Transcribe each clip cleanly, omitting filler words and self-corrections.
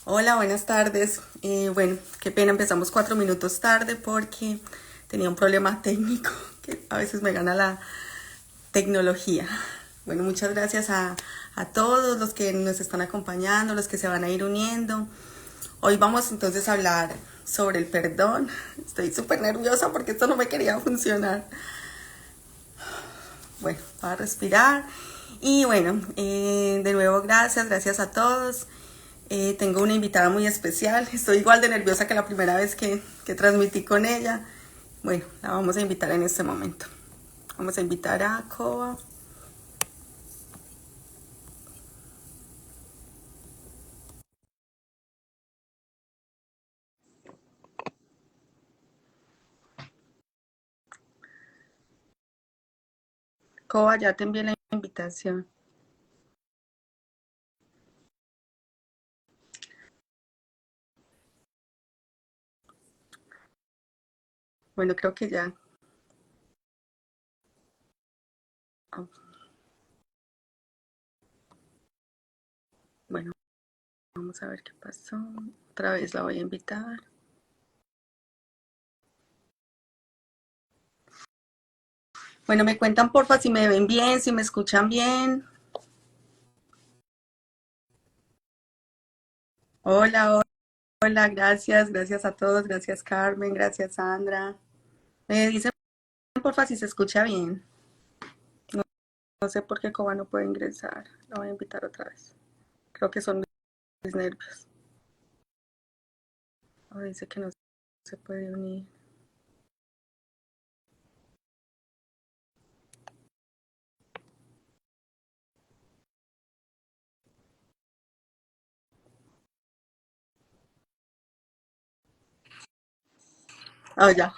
Hola, buenas tardes. Bueno, qué pena, empezamos 4 minutos tarde porque tenía un problema técnico que a veces me gana la tecnología. Bueno, muchas gracias a todos los que nos están acompañando, los que se van a ir uniendo. Hoy vamos entonces a hablar sobre el perdón. Estoy súper nerviosa porque esto no me quería funcionar. Bueno, voy a respirar. Y bueno, de nuevo gracias a todos. Tengo una invitada muy especial. Estoy igual de nerviosa que la primera vez que transmití con ella. Bueno, la vamos a invitar en este momento. Vamos a invitar a Coba. Coba, ya te envié la invitación. Bueno, creo que ya. Bueno, vamos a ver qué pasó. Otra vez la voy a invitar. Bueno, me cuentan porfa si me ven bien, si me escuchan bien. Hola, hola, gracias a todos. Gracias Carmen, gracias Sandra. Me dicen porfa si se escucha bien. No, no sé por qué Coba no puede ingresar. La voy a invitar otra vez. Creo que son mis nervios. Oh, dice que no se puede unir. Oh, ya.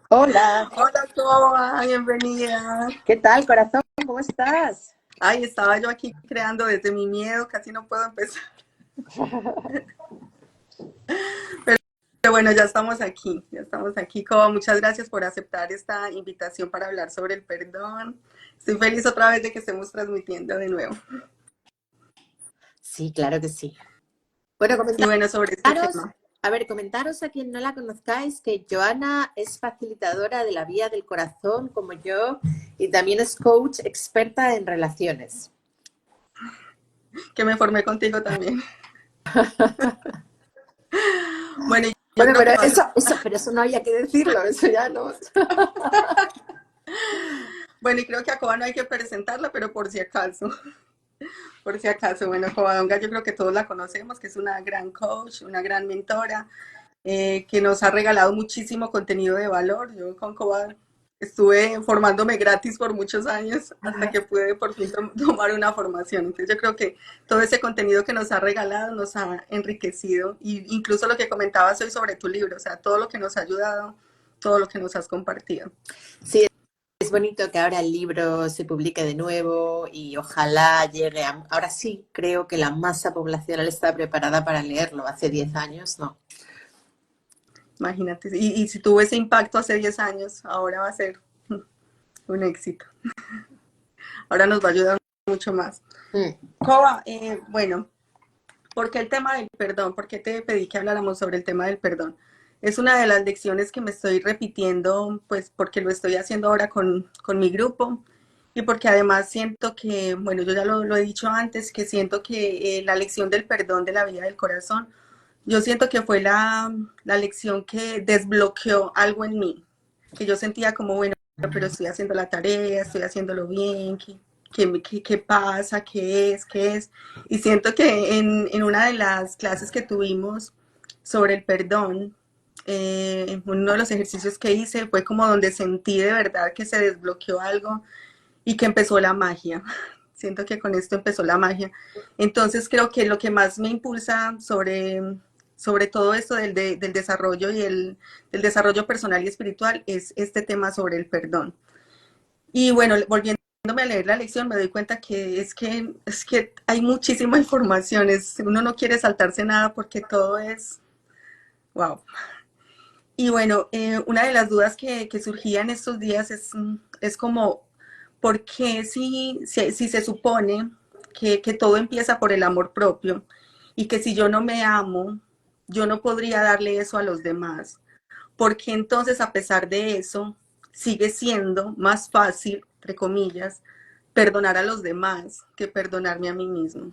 Hola, Hola, Coba, bienvenida. ¿qué tal, corazón? ¿Cómo estás? Ay, estaba yo aquí creando desde mi miedo, casi no puedo empezar. Pero bueno, ya estamos aquí, Coba. Muchas gracias por aceptar esta invitación para hablar sobre el perdón. Estoy feliz otra vez de que estemos transmitiendo de nuevo. Sí, claro que sí. Bueno, Y bueno, sobre este tema. comentaros a quien no la conozcáis que Joana es facilitadora de la Vía del Corazón como yo y también es coach experta en relaciones. Que me formé contigo también. Bueno, yo Bueno, creo pero que no hace. pero eso no había que decirlo, eso ya no. Bueno, y creo que a Coba no hay que presentarla, pero por si acaso. Por si acaso, bueno, Covadonga yo creo que todos la conocemos, que es una gran coach, una gran mentora, que nos ha regalado muchísimo contenido de valor. Yo con Cova estuve formándome gratis por muchos años hasta que pude por fin tomar una formación. Entonces yo creo que todo ese contenido que nos ha regalado nos ha enriquecido, y incluso lo que comentabas hoy sobre tu libro, o sea, todo lo que nos ha ayudado, todo lo que nos has compartido. Sí, es bonito que ahora el libro se publique de nuevo y ojalá llegue a... Ahora sí, creo que la masa poblacional está preparada para leerlo. Hace 10 años, no. Imagínate, y si tuvo ese impacto hace 10 años, ahora va a ser un éxito. Ahora nos va a ayudar mucho más. Mm. Coba, bueno, ¿por qué el tema del perdón? ¿Por qué te pedí que habláramos sobre el tema del perdón? Es una de las lecciones que me estoy repitiendo, pues porque lo estoy haciendo ahora con mi grupo, y porque además siento que, bueno, yo ya lo he dicho antes, que siento que la lección del perdón de la vida del corazón, yo siento que fue la lección que desbloqueó algo en mí, que yo sentía como, bueno, pero estoy haciendo la tarea, estoy haciéndolo bien, ¿qué pasa? ¿Qué es? Y siento que en una de las clases que tuvimos sobre el perdón, uno de los ejercicios que hice fue como donde sentí de verdad que se desbloqueó algo y que empezó la magia. Siento que con esto empezó la magia. Entonces creo que lo que más me impulsa sobre todo esto del desarrollo del desarrollo personal y espiritual es este tema sobre el perdón. Y bueno, volviéndome a leer la lección, me doy cuenta que es que hay muchísima información. Uno no quiere saltarse nada porque todo es wow. Y bueno, una de las dudas que surgía en estos días es como, ¿por qué si se supone que todo empieza por el amor propio? y que si yo no me amo, yo no podría darle eso a los demás, porque entonces a pesar de eso, sigue siendo más fácil, entre comillas, perdonar a los demás que perdonarme a mí mismo.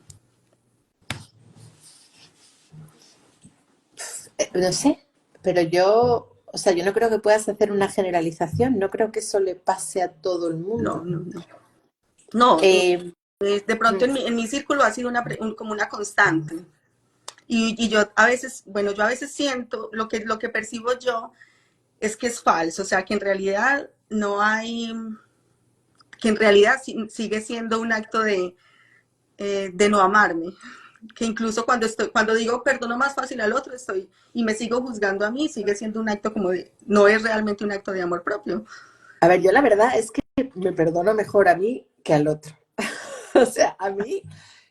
No sé, pero yo, o sea, yo no creo que puedas hacer una generalización, no creo que eso le pase a todo el No, mundo. no, no. No, Eh, de pronto en mi círculo ha sido como una constante. Y yo a veces, bueno, yo a veces siento, lo que percibo yo es que es falso, o sea, que en realidad no hay, que en realidad sigue siendo un acto de no amarme, que incluso cuando digo perdono más fácil al otro, y me sigo juzgando a mí, sigue siendo un acto como de, no es realmente un acto de amor propio. a ver, yo la verdad es que me perdono mejor a mí que al otro. O sea, a mí,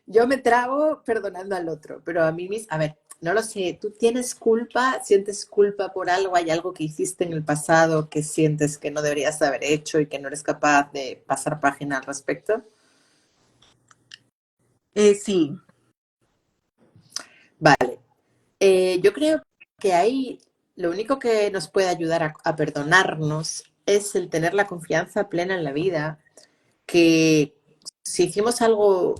yo me trago perdonando al otro, pero a mí misma, a ver, no lo sé, ¿tú tienes culpa? ¿Sientes culpa por algo? ¿Hay algo que hiciste en el pasado que sientes que no deberías haber hecho y que no eres capaz de pasar página al respecto? Sí, Vale. Yo creo que ahí lo único que nos puede ayudar a perdonarnos es el tener la confianza plena en la vida, que si hicimos algo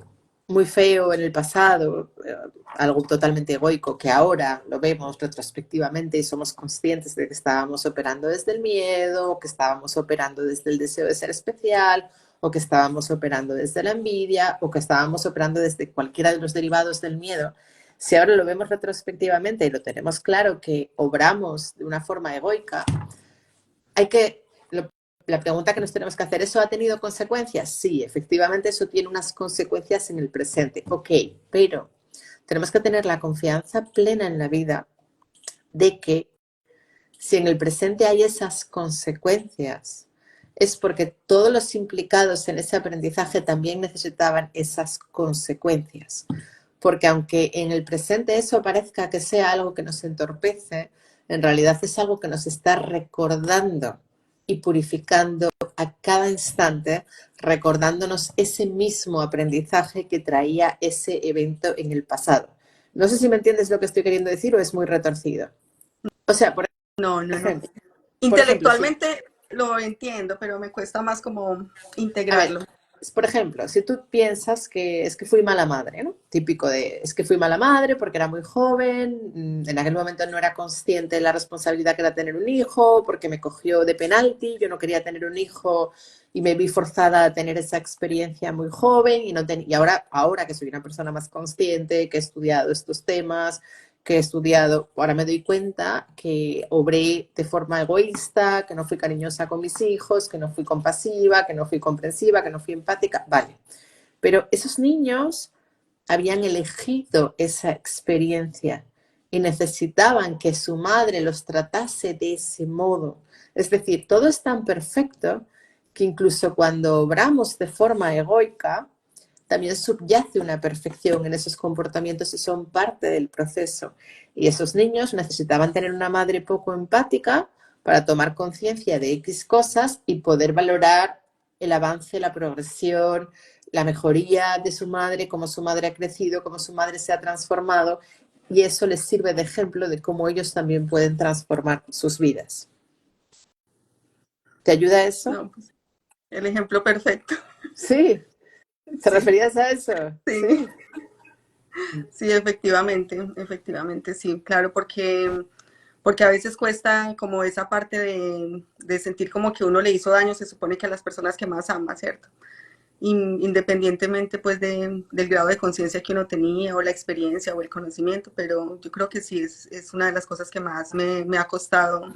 muy feo en el pasado, algo totalmente egoico, que ahora lo vemos retrospectivamente y somos conscientes de que estábamos operando desde el miedo, o que estábamos operando desde el deseo de ser especial, o que estábamos operando desde la envidia, o que estábamos operando desde cualquiera de los derivados del miedo. Si ahora lo vemos retrospectivamente y lo tenemos claro que obramos de una forma egoica, hay que, la pregunta que nos tenemos que hacer, ¿eso ha tenido consecuencias? Sí, efectivamente eso tiene unas consecuencias en el presente. Ok, pero tenemos que tener la confianza plena en la vida de que si en el presente hay esas consecuencias, es porque todos los implicados en ese aprendizaje también necesitaban esas consecuencias. Porque aunque en el presente eso parezca que sea algo que nos entorpece, en realidad es algo que nos está recordando y purificando a cada instante, recordándonos ese mismo aprendizaje que traía ese evento en el pasado. No sé si me entiendes lo que estoy queriendo decir o es muy retorcido. O sea, no, no, no. ejemplo, por ejemplo, si, Intelectualmente lo entiendo, pero me cuesta más como a ver, integrarlo. por ejemplo, si tú piensas que es que fui mala madre, ¿no? Típico de, es que fui mala madre porque era muy joven, en aquel momento no era consciente de la responsabilidad que era tener un hijo, porque me cogió de penalti, yo no quería tener un hijo y me vi forzada a tener esa experiencia muy joven y, no y ahora que soy una persona más consciente, que he estudiado estos temas, que he estudiado, ahora me doy cuenta que obré de forma egoísta, que no fui cariñosa con mis hijos, que no fui compasiva, que no fui comprensiva, que no fui empática, vale. Pero esos niños habían elegido esa experiencia y necesitaban que su madre los tratase de ese modo. Es decir, todo es tan perfecto que incluso cuando obramos de forma egoica, también subyace una perfección en esos comportamientos y son parte del proceso. Y esos niños necesitaban tener una madre poco empática para tomar conciencia de X cosas y poder valorar el avance, la progresión, la mejoría de su madre, cómo su madre ha crecido, cómo su madre se ha transformado. Y eso les sirve de ejemplo de cómo ellos también pueden transformar sus vidas. ¿Te ayuda eso? No, pues, el ejemplo perfecto. Sí. ¿Te Sí, referías a eso? sí, Sí. sí, efectivamente, efectivamente, sí, claro, porque a veces cuesta como esa parte de sentir como que uno le hizo daño, se supone que a las personas que más ama, ¿cierto? Independientemente pues del grado de conciencia que uno tenía o la experiencia o el conocimiento, pero yo creo que sí es una de las cosas que más me ha costado.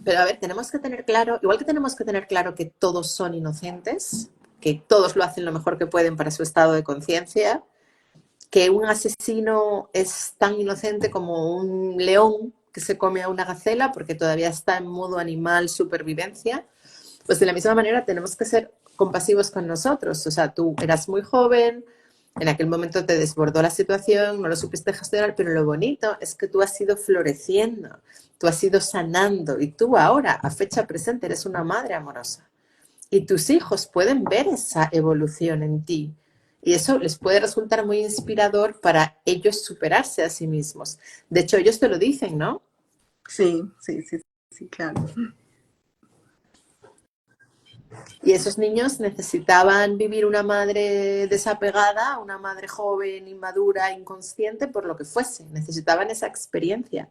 Pero a ver, tenemos que tener claro, igual que tenemos que tener claro que todos son inocentes, que todos lo hacen lo mejor que pueden para su estado de conciencia, que un asesino es tan inocente como un león que se come a una gacela porque todavía está en modo animal supervivencia, pues de la misma manera tenemos que ser compasivos con nosotros. O sea, tú eras muy joven, en aquel momento te desbordó la situación, no lo supiste gestionar, pero lo bonito es que tú has ido floreciendo, tú has ido sanando y tú ahora, a fecha presente, eres una madre amorosa. Y tus hijos pueden ver esa evolución en ti. Y eso les puede resultar muy inspirador para ellos superarse a sí mismos. De hecho, ellos te lo dicen, ¿no? Sí, sí, sí, sí, claro. Y esos niños necesitaban vivir una madre desapegada, una madre joven, inmadura, inconsciente, por lo que fuese. Necesitaban esa experiencia.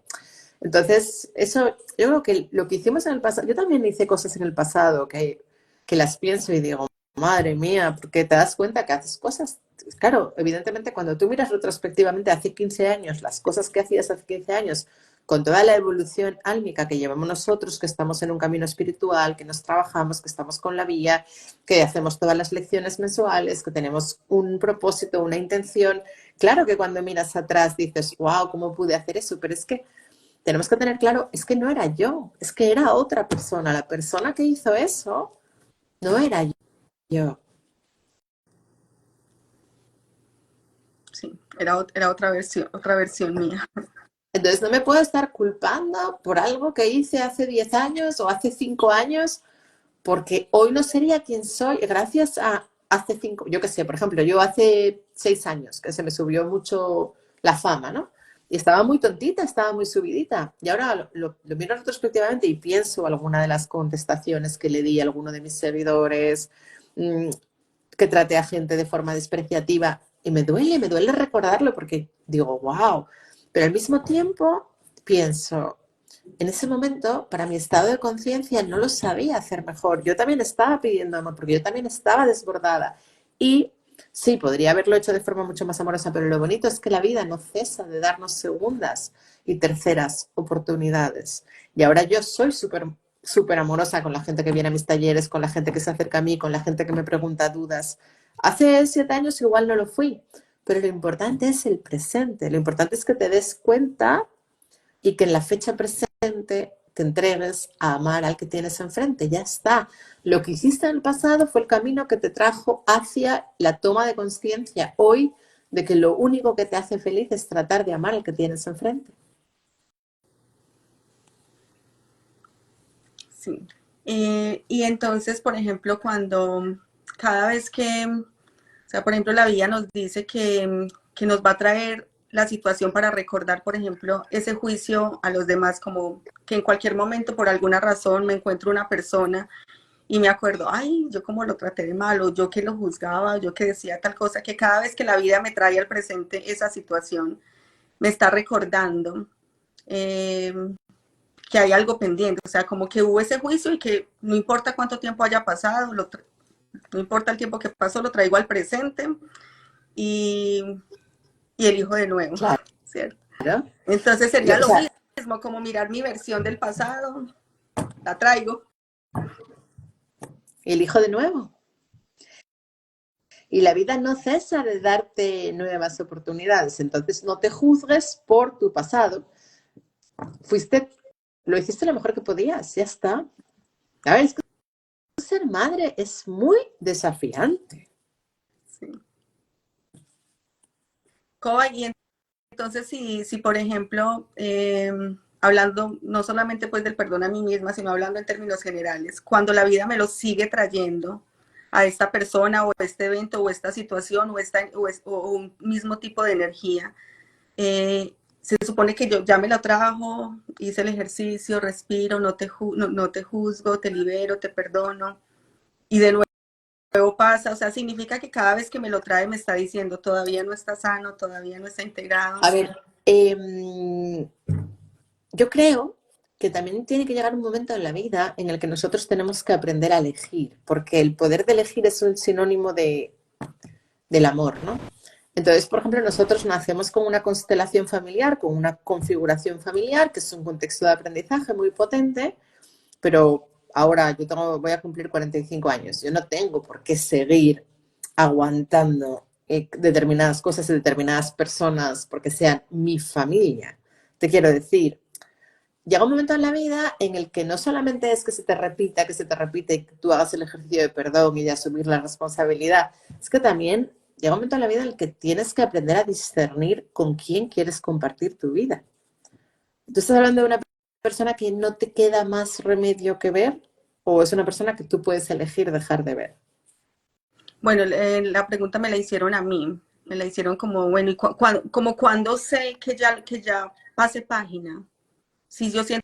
Entonces, eso, yo creo que lo que hicimos en el pasado, yo también hice cosas en el pasado que las pienso y digo, madre mía, porque te das cuenta que haces cosas. Claro, evidentemente cuando tú miras retrospectivamente hace 15 años, las cosas que hacías hace 15 años, con toda la evolución álmica que llevamos nosotros, que estamos en un camino espiritual, que nos trabajamos, que estamos con la vía, que hacemos todas las lecciones mensuales, que tenemos un propósito, una intención, claro que cuando miras atrás dices, wow, ¿cómo pude hacer eso? Pero es que tenemos que tener claro, es que no era yo, es que era otra persona. La persona que hizo eso no era yo. Sí, era otra versión mía. Entonces no me puedo estar culpando por algo que hice hace 10 años o hace 5 años, porque hoy no sería quien soy gracias a hace 5, yo qué sé, por ejemplo, yo hace 6 años que se me subió mucho la fama, ¿no? Y estaba muy tontita, estaba muy subidita. Y ahora lo miro retrospectivamente y pienso alguna de las contestaciones que le di a alguno de mis seguidores, mmm, que traté a gente de forma despreciativa. Y me duele recordarlo porque digo, wow. Pero al mismo tiempo pienso, en ese momento, para mi estado de conciencia, no lo sabía hacer mejor. Yo también estaba pidiendo amor, porque yo también estaba desbordada. Y sí, podría haberlo hecho de forma mucho más amorosa, pero lo bonito es que la vida no cesa de darnos segundas y terceras oportunidades. Y ahora yo soy súper amorosa con la gente que viene a mis talleres, con la gente que se acerca a mí, con la gente que me pregunta dudas. Hace 7 años igual no lo fui, pero lo importante es el presente. Lo importante es que te des cuenta y que en la fecha presente te entregues a amar al que tienes enfrente. Ya está. Lo que hiciste en el pasado fue el camino que te trajo hacia la toma de conciencia hoy de que lo único que te hace feliz es tratar de amar al que tienes enfrente. Sí. Y entonces, por ejemplo, cuando cada vez que, o sea, por ejemplo, la vida nos dice que nos va a traer la situación para recordar, por ejemplo, ese juicio a los demás, como que en cualquier momento, por alguna razón, me encuentro una persona y me acuerdo, ay, yo como lo traté de mal, o yo que lo juzgaba, yo que decía tal cosa, que cada vez que la vida me trae al presente esa situación, me está recordando eh, que hay algo pendiente, o sea, como que hubo ese juicio y que no importa cuánto tiempo haya pasado, no importa el tiempo que pasó, lo traigo al presente y, y elijo de nuevo, ¿cierto? Claro. Entonces Yo, sería o lo sea, mismo, como mirar mi versión del pasado, la traigo. elijo de nuevo. Y la vida no cesa de darte nuevas oportunidades. Entonces no te juzgues por tu pasado. Fuiste, lo hiciste lo mejor que podías, ya está. A ver, es que ser madre es muy desafiante. Sí. Coba, y entonces si por ejemplo, hablando no solamente pues del perdón a mí misma, sino hablando en términos generales, cuando la vida me lo sigue trayendo a esta persona o a este evento o esta situación o un mismo tipo de energía, se supone que yo ya me lo trajo, hice el ejercicio, respiro, no te juzgo, te libero, te perdono, y de nuevo pasa, o sea, significa que cada vez que me lo trae me está diciendo, todavía no está sano, todavía no está integrado. A ver, yo creo que también tiene que llegar un momento en la vida en el que nosotros tenemos que aprender a elegir, porque el poder de elegir es un sinónimo del amor, ¿no? Entonces, por ejemplo, nosotros nacemos con una constelación familiar, con una configuración familiar, que es un contexto de aprendizaje muy potente, pero ahora voy a cumplir 45 años. Yo no tengo por qué seguir aguantando determinadas cosas y determinadas personas porque sean mi familia. Te quiero decir, llega un momento en la vida en el que no solamente es que se te repite y que tú hagas el ejercicio de perdón y de asumir la responsabilidad, es que también llega un momento en la vida en el que tienes que aprender a discernir con quién quieres compartir tu vida. ¿Tú estás hablando de una persona que no te queda más remedio que ver o es una persona que tú puedes elegir dejar de ver? Bueno, la pregunta me la hicieron a mí. Me la hicieron como, bueno, ¿y como cuando sé que ya pase página? Si yo siento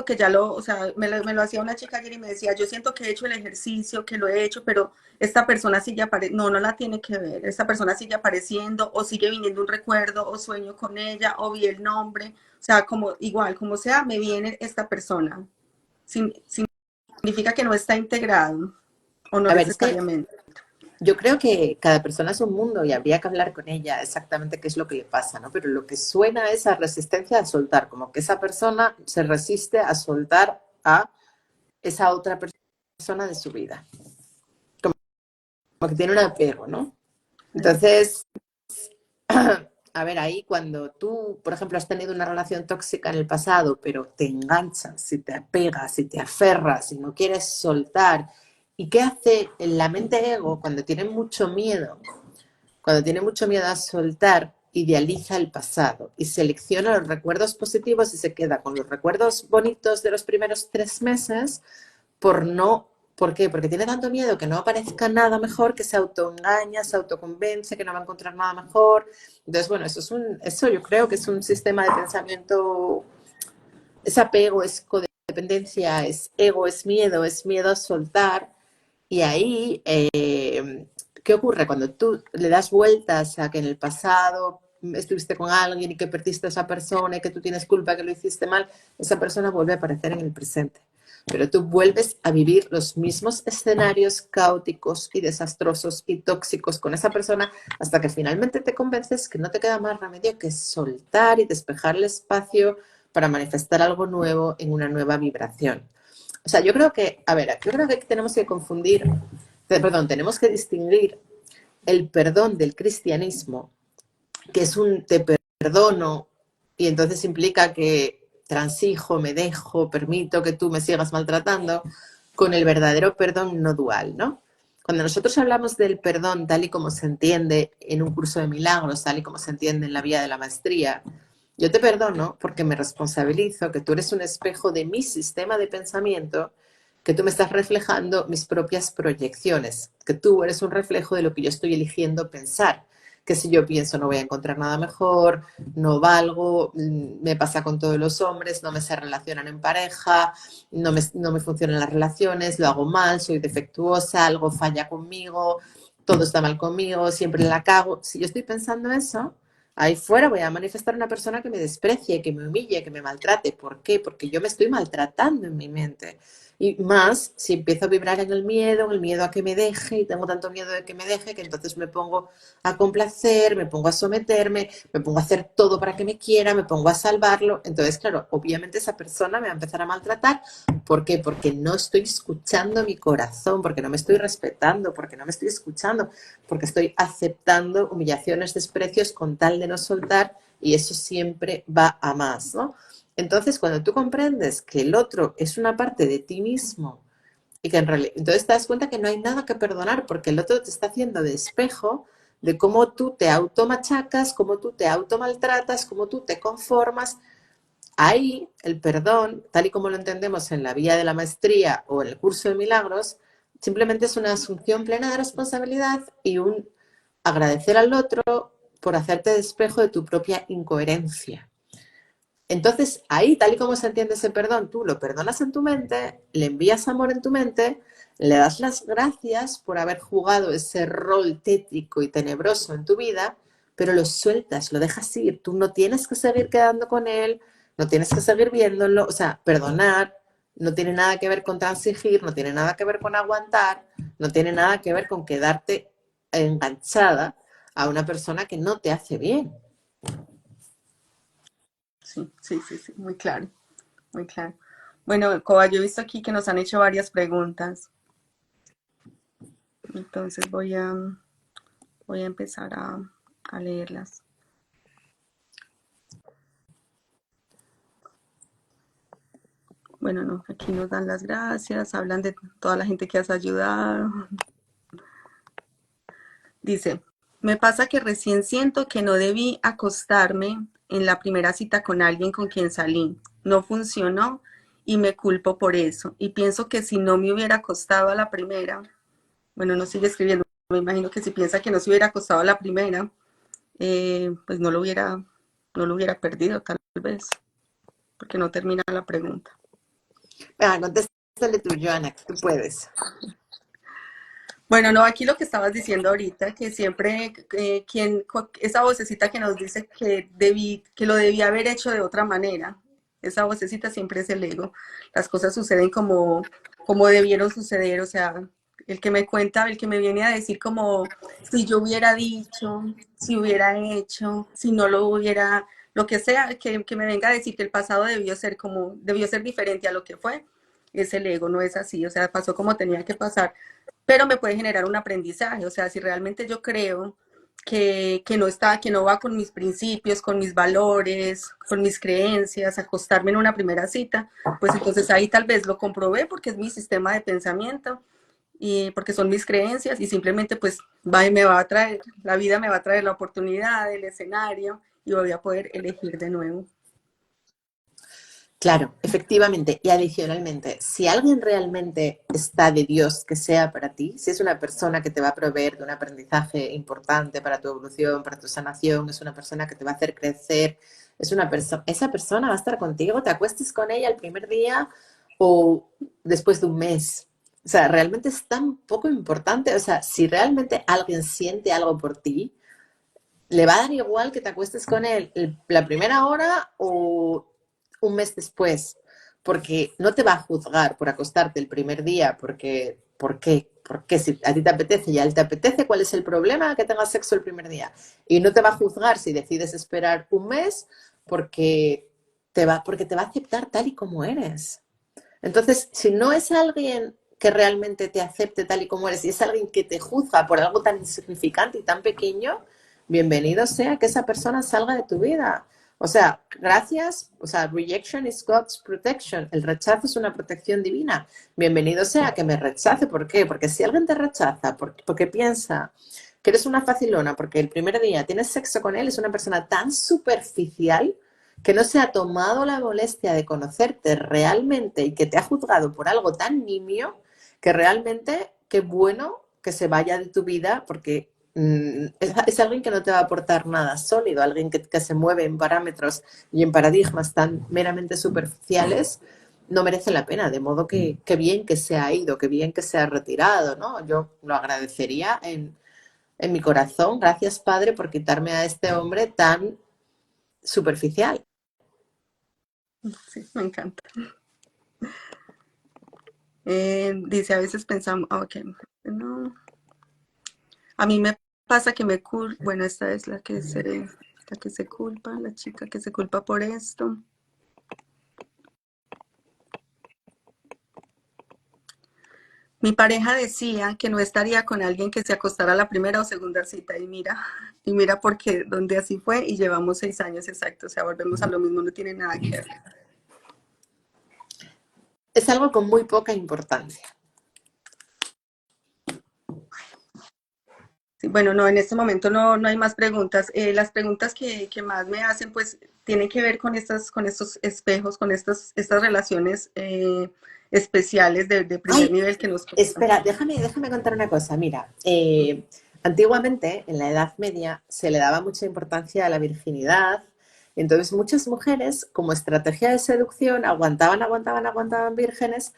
que ya lo, o sea, me lo hacía una chica ayer y me decía, yo siento que he hecho el ejercicio, que lo he hecho, pero esta persona sigue apareciendo, no la tiene que ver, esta persona sigue apareciendo o sigue viniendo un recuerdo o sueño con ella o vi el nombre, o sea, como igual, como sea, me viene esta persona. Significa que no está integrado o no A ver, es que necesariamente. yo creo que cada persona es un mundo y habría que hablar con ella exactamente qué es lo que le pasa, ¿no? Pero lo que suena es a resistencia a soltar, como que esa persona se resiste a soltar a esa otra persona de su vida. Como que tiene un apego, ¿no? Entonces, a ver, ahí cuando tú, por ejemplo, has tenido una relación tóxica en el pasado, pero te enganchas y te apegas y te aferras y no quieres soltar, ¿y qué hace la mente ego cuando tiene mucho miedo? Cuando tiene mucho miedo a soltar, idealiza el pasado y selecciona los recuerdos positivos y se queda con los recuerdos bonitos de los primeros 3 meses por no. ¿Por qué? Porque tiene tanto miedo que no aparezca nada mejor, que se autoengaña, se autoconvence, que no va a encontrar nada mejor. Entonces, bueno, eso yo creo que es un sistema de pensamiento, es apego, es codependencia, es ego, es miedo a soltar. Y ahí, ¿qué ocurre? Cuando tú le das vueltas a que en el pasado estuviste con alguien y que perdiste a esa persona y que tú tienes culpa, que lo hiciste mal, esa persona vuelve a aparecer en el presente. Pero tú vuelves a vivir los mismos escenarios caóticos y desastrosos y tóxicos con esa persona hasta que finalmente te convences que no te queda más remedio que soltar y despejar el espacio para manifestar algo nuevo en una nueva vibración. O sea, yo creo que, a ver, yo creo que tenemos que tenemos que distinguir el perdón del cristianismo, que es un te perdono y entonces implica que transijo, me dejo, permito que tú me sigas maltratando, con el verdadero perdón no dual, ¿no? Cuando nosotros hablamos del perdón tal y como se entiende en un curso de milagros, tal y como se entiende en la vía de la maestría, yo te perdono porque me responsabilizo que tú eres un espejo de mi sistema de pensamiento, que tú me estás reflejando mis propias proyecciones, que tú eres un reflejo de lo que yo estoy eligiendo pensar, que si yo pienso no voy a encontrar nada mejor, no valgo, me pasa con todos los hombres, no me se relacionan en pareja, no me funcionan las relaciones, lo hago mal, soy defectuosa, algo falla conmigo, todo está mal conmigo, siempre la cago. Si yo estoy pensando eso, ahí fuera voy a manifestar una persona que me desprecie, que me humille, que me maltrate. ¿Por qué? Porque yo me estoy maltratando en mi mente. Y más si empiezo a vibrar en el miedo a que me deje, y tengo tanto miedo de que me deje, que entonces me pongo a complacer, me pongo a someterme, me pongo a hacer todo para que me quiera, me pongo a salvarlo. Entonces, claro, obviamente esa persona me va a empezar a maltratar. ¿Por qué? Porque no estoy escuchando mi corazón, porque no me estoy respetando, porque no me estoy escuchando, porque estoy aceptando humillaciones, desprecios con tal de no soltar, y eso siempre va a más, ¿no? Entonces, cuando tú comprendes que el otro es una parte de ti mismo y que en realidad, entonces te das cuenta que no hay nada que perdonar porque el otro te está haciendo de espejo de cómo tú te automachacas, cómo tú te automaltratas, cómo tú te conformas. Ahí el perdón, tal y como lo entendemos en la vía de la maestría o en el curso de milagros, simplemente es una asunción plena de responsabilidad y un agradecer al otro por hacerte de espejo de tu propia incoherencia. Entonces, ahí, tal y como se entiende ese perdón, tú lo perdonas en tu mente, le envías amor en tu mente, le das las gracias por haber jugado ese rol tétrico y tenebroso en tu vida, pero lo sueltas, lo dejas ir. Tú no tienes que seguir quedando con él, no tienes que seguir viéndolo. O sea, perdonar no tiene nada que ver con transigir, no tiene nada que ver con aguantar, no tiene nada que ver con quedarte enganchada a una persona que no te hace bien. Sí, sí, sí, sí, muy claro, muy claro. Bueno, Coba, yo he visto aquí que nos han hecho varias preguntas, entonces voy a empezar a leerlas. Bueno, no, aquí nos dan las gracias, hablan de toda la gente que has ayudado. Dice, me pasa que recién siento que no debí acostarme en la primera cita con alguien con quien salí. No funcionó y me culpo por eso. Y pienso que si no me hubiera acostado a la primera, bueno, no sigue escribiendo, me imagino que si piensa que no se hubiera acostado a la primera, pues no lo hubiera perdido tal vez, porque no termina la pregunta. Venga, contéstale tú, Joana, que tú puedes. Bueno, no, aquí lo que estabas diciendo ahorita, que siempre esa vocecita que nos dice que lo debía haber hecho de otra manera, esa vocecita siempre es el ego. Las cosas suceden como debieron suceder, o sea, el que me cuenta, el que me viene a decir como si yo hubiera dicho, si hubiera hecho, si no lo hubiera, lo que sea, que me venga a decir que el pasado debió ser diferente a lo que fue, es el ego, no es así, o sea, pasó como tenía que pasar, pero me puede generar un aprendizaje. O sea, si realmente yo creo que no va con mis principios, con mis valores, con mis creencias, acostarme en una primera cita, pues entonces ahí tal vez lo comprobé porque es mi sistema de pensamiento y porque son mis creencias y simplemente pues me va a traer, la vida me va a traer la oportunidad, el escenario y voy a poder elegir de nuevo. Claro, efectivamente. Y adicionalmente, si alguien realmente está de Dios que sea para ti, si es una persona que te va a proveer de un aprendizaje importante para tu evolución, para tu sanación, es una persona que te va a hacer crecer, esa persona va a estar contigo, te acuestes con ella el primer día o después de un mes. O sea, realmente es tan poco importante. O sea, si realmente alguien siente algo por ti, le va a dar igual que te acuestes con él la primera hora o un mes después, porque no te va a juzgar por acostarte el primer día, porque, ¿por qué? Porque si a ti te apetece y a él te apetece, ¿cuál es el problema que tengas sexo el primer día? Y no te va a juzgar si decides esperar un mes porque te va a aceptar tal y como eres. Entonces, si no es alguien que realmente te acepte tal y como eres y es alguien que te juzga por algo tan insignificante y tan pequeño, bienvenido sea que esa persona salga de tu vida. O sea, gracias, o sea, rejection is God's protection. El rechazo es una protección divina. Bienvenido sea que me rechace. ¿Por qué? Porque si alguien te rechaza porque piensa que eres una facilona, porque el primer día tienes sexo con él, es una persona tan superficial que no se ha tomado la molestia de conocerte realmente y que te ha juzgado por algo tan nimio, que realmente qué bueno que se vaya de tu vida porque es alguien que no te va a aportar nada sólido, alguien que se mueve en parámetros y en paradigmas tan meramente superficiales, no merece la pena, de modo que bien que se ha ido, que bien que se ha retirado, ¿no? Yo lo agradecería en mi corazón, gracias Padre por quitarme a este hombre tan superficial. Sí, me encanta. Dice, a veces pensamos, ok, no, a mí me pasa que bueno, esta es la que se culpa, la chica que se culpa por esto. Mi pareja decía que no estaría con alguien que se acostara a la primera o segunda cita y mira porque donde así fue y llevamos 6 años exactos, o sea, volvemos a lo mismo, no tiene nada que ver. Es algo con muy poca importancia. Sí, bueno, no, en este momento no hay más preguntas. Las preguntas que más me hacen, pues, tienen que ver con estos espejos, con estas relaciones especiales de primer Ay, nivel que nos pasan. espera, déjame contar una cosa. Mira, antiguamente, en la Edad Media, se le daba mucha importancia a la virginidad. Entonces, muchas mujeres, como estrategia de seducción, aguantaban vírgenes,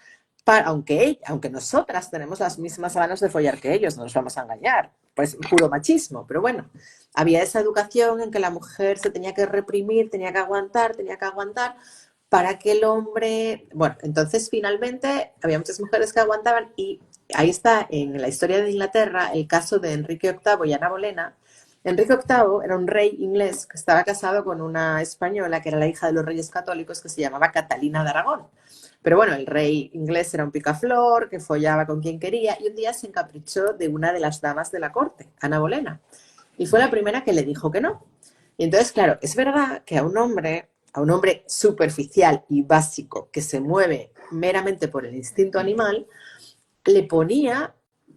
aunque nosotras tenemos las mismas ganas de follar que ellos, no nos vamos a engañar, pues puro machismo. Pero bueno, había esa educación en que la mujer se tenía que reprimir, tenía que aguantar para que el hombre, bueno, entonces finalmente había muchas mujeres que aguantaban y ahí está en la historia de Inglaterra el caso de Enrique VIII y Ana Bolena. Enrique VIII era un rey inglés que estaba casado con una española que era la hija de los reyes católicos que se llamaba Catalina de Aragón. Pero bueno, el rey inglés era un picaflor que follaba con quien quería y un día se encaprichó de una de las damas de la corte, Ana Bolena, y fue la primera que le dijo que no. Y entonces, claro, es verdad que a un hombre superficial y básico que se mueve meramente por el instinto animal, le ponía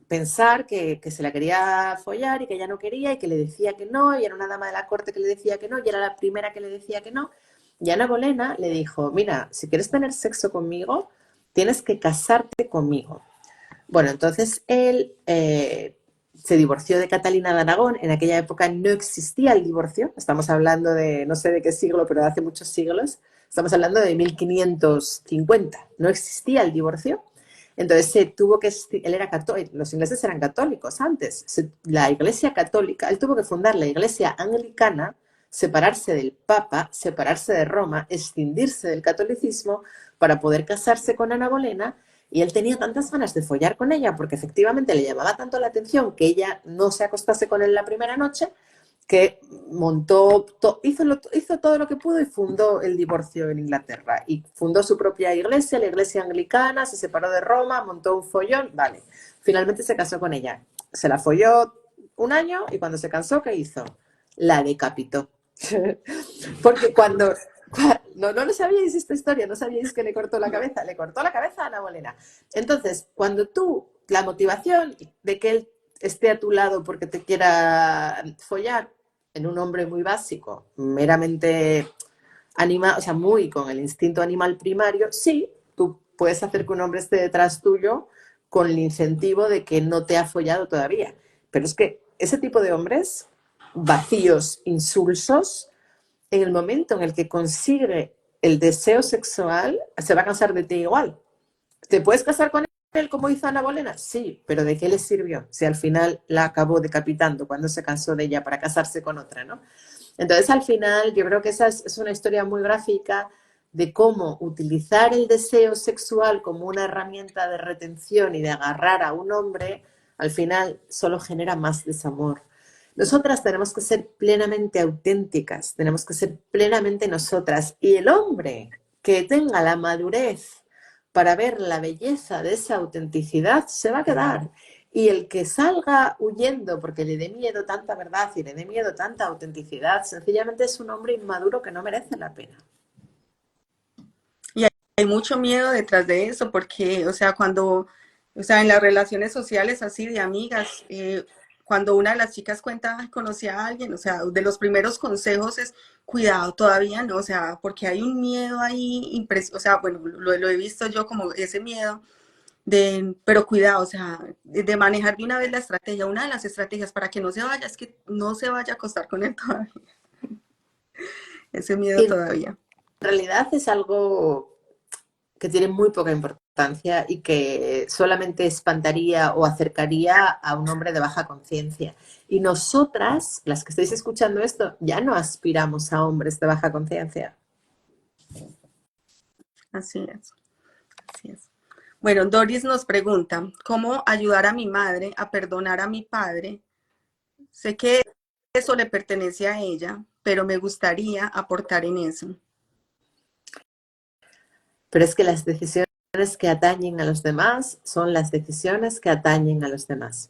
pensar que se la quería follar y que ella no quería y que le decía que no, y era una dama de la corte que le decía que no, y era la primera que le decía que no. Y Ana Bolena le dijo, mira, si quieres tener sexo conmigo, tienes que casarte conmigo. Bueno, entonces él se divorció de Catalina de Aragón. En aquella época no existía el divorcio. Estamos hablando de, no sé de qué siglo, pero de hace muchos siglos. Estamos hablando de 1550. No existía el divorcio. Entonces se tuvo que, él era católico, los ingleses eran católicos antes. La Iglesia Católica, él tuvo que fundar la Iglesia Anglicana, separarse del Papa, separarse de Roma, escindirse del catolicismo para poder casarse con Ana Bolena. Y él tenía tantas ganas de follar con ella porque efectivamente le llamaba tanto la atención que ella no se acostase con él la primera noche, que hizo todo lo que pudo y fundó el divorcio en Inglaterra. Y fundó su propia iglesia, la iglesia anglicana, se separó de Roma, montó un follón, vale. Finalmente se casó con ella. Se la folló un año y cuando se cansó, ¿qué hizo? La decapitó. Porque cuando... No lo sabíais esta historia, no sabíais que le cortó la cabeza a Ana Bolena. Entonces, cuando la motivación de que él esté a tu lado porque te quiera follar en un hombre muy básico, meramente animal, o sea, muy con el instinto animal primario, sí, tú puedes hacer que un hombre esté detrás tuyo con el incentivo de que no te ha follado todavía. Pero es que ese tipo de hombres vacíos, insulsos, en el momento en el que consigue el deseo sexual, se va a cansar de ti igual. ¿Te puedes casar con él como hizo Ana Bolena? Sí, pero ¿de qué le sirvió? Si al final la acabó decapitando cuando se cansó de ella para casarse con otra, ¿no? Entonces, al final, yo creo que esa es una historia muy gráfica de cómo utilizar el deseo sexual como una herramienta de retención y de agarrar a un hombre, al final solo genera más desamor. Nosotras tenemos que ser plenamente auténticas, tenemos que ser plenamente nosotras. Y el hombre que tenga la madurez para ver la belleza de esa autenticidad se va a quedar. Y el que salga huyendo porque le dé miedo tanta verdad y le dé miedo tanta autenticidad, sencillamente es un hombre inmaduro que no merece la pena. Y hay mucho miedo detrás de eso, porque, o sea, o sea, en las relaciones sociales así de amigas, cuando una de las chicas cuenta, "Ay, conocí a alguien", o sea, de los primeros consejos es, cuidado, todavía no, o sea, porque hay un miedo ahí, o sea, bueno, lo he visto yo como ese miedo pero cuidado, o sea, de manejar de una vez la estrategia. Una de las estrategias para que no se vaya es que no se vaya a acostar con él todavía, ese miedo Y en todavía. realidad es algo que tiene muy poca importancia y que solamente espantaría o acercaría a un hombre de baja conciencia. Y nosotras, las que estáis escuchando esto, ya no aspiramos a hombres de baja conciencia. Así es, así es. Bueno, Doris nos pregunta, ¿cómo ayudar a mi madre a perdonar a mi padre? Sé que eso le pertenece a ella, pero me gustaría aportar en eso. Pero es que las decisiones que atañen a los demás son las decisiones que atañen a los demás.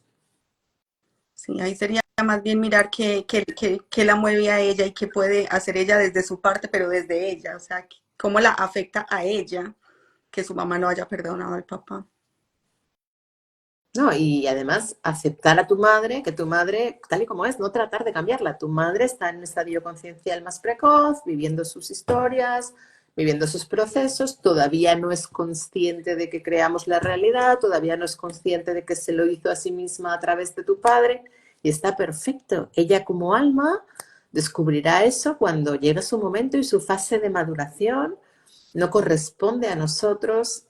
Sí, ahí sería más bien mirar qué la mueve a ella y qué puede hacer ella desde su parte, pero desde ella, o sea, cómo la afecta a ella que su mamá no haya perdonado al papá. No, y además aceptar a tu madre, que tu madre, tal y como es, no tratar de cambiarla. Tu madre está en un estadio conciencial más precoz, viviendo sus historias, viviendo sus procesos, todavía no es consciente de que creamos la realidad, todavía no es consciente de que se lo hizo a sí misma a través de tu padre, y está perfecto. Ella como alma descubrirá eso cuando llegue su momento y su fase de maduración. No corresponde a nosotros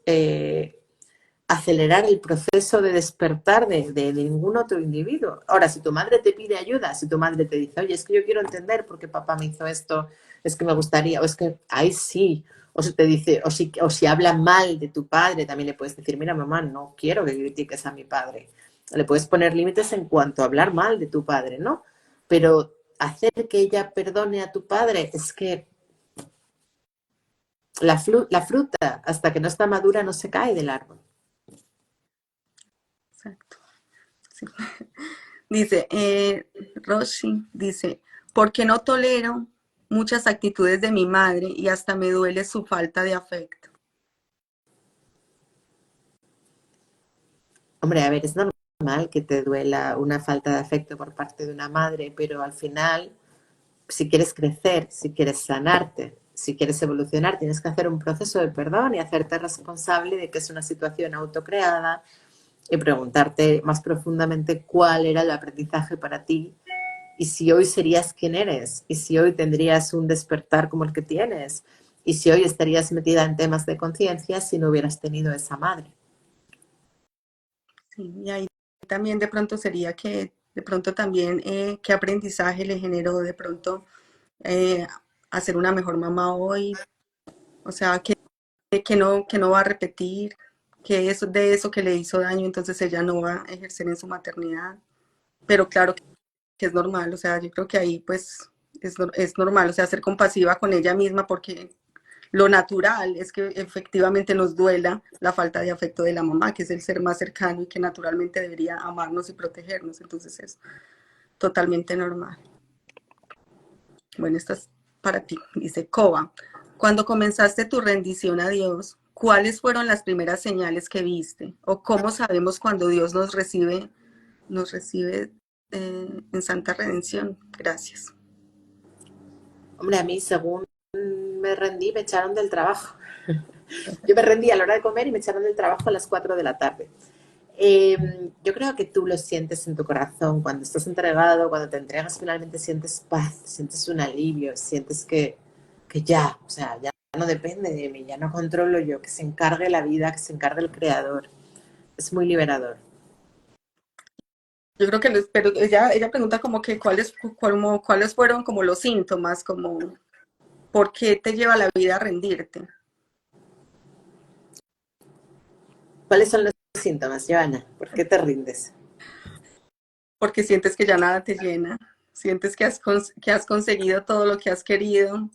acelerar el proceso de despertar de ningún otro individuo. Ahora, si tu madre te pide ayuda, si tu madre te dice, oye, es que yo quiero entender por qué papá me hizo esto, es que me gustaría, o es que, ahí sí, o si te dice, o si habla mal de tu padre, también le puedes decir, mira, mamá, no quiero que critiques a mi padre. Le puedes poner límites en cuanto a hablar mal de tu padre, ¿no? Pero hacer que ella perdone a tu padre es que la fruta, hasta que no está madura, no se cae del árbol. Exacto. Sí. Dice, Roshi, dice, porque no tolero muchas actitudes de mi madre y hasta me duele su falta de afecto. Hombre, a ver, es normal que te duela una falta de afecto por parte de una madre, pero al final, si quieres crecer, si quieres sanarte, si quieres evolucionar, tienes que hacer un proceso de perdón y hacerte responsable de que es una situación autocreada, y preguntarte más profundamente cuál era el aprendizaje para ti y si hoy serías quien eres y si hoy tendrías un despertar como el que tienes y si hoy estarías metida en temas de conciencia si no hubieras tenido esa madre. Sí, y ahí también de pronto sería que, de pronto también, qué aprendizaje le generó de pronto eh, hacer una mejor mamá hoy, o sea, que no va a repetir, que eso, de eso que le hizo daño, entonces ella no va a ejercer en su maternidad. Pero claro que es normal, o sea, yo creo que ahí pues es normal, o sea, ser compasiva con ella misma porque lo natural es que efectivamente nos duela la falta de afecto de la mamá, que es el ser más cercano y que naturalmente debería amarnos y protegernos, entonces es totalmente normal. Bueno, esta es para ti, dice Coba. Cuando comenzaste tu rendición a Dios, ¿cuáles fueron las primeras señales que viste? ¿O cómo sabemos cuando Dios nos recibe en santa redención? Gracias. Hombre, a mí según me rendí me echaron del trabajo. Yo me rendí a la hora de comer y me echaron del trabajo a las 4 de la tarde. Yo creo que tú lo sientes en tu corazón cuando estás entregado, cuando te entregas finalmente sientes paz, sientes un alivio, sientes que ya, o sea, ya no depende de mí, ya no controlo yo, que se encargue la vida, que se encargue el creador. Es muy liberador. Yo creo que, pero ella pregunta como que cuáles fueron como los síntomas, como por qué te lleva la vida a rendirte. ¿Cuáles son los síntomas, Joana? ¿Por qué te rindes? Porque sientes que ya nada te llena, sientes que has conseguido todo lo que has querido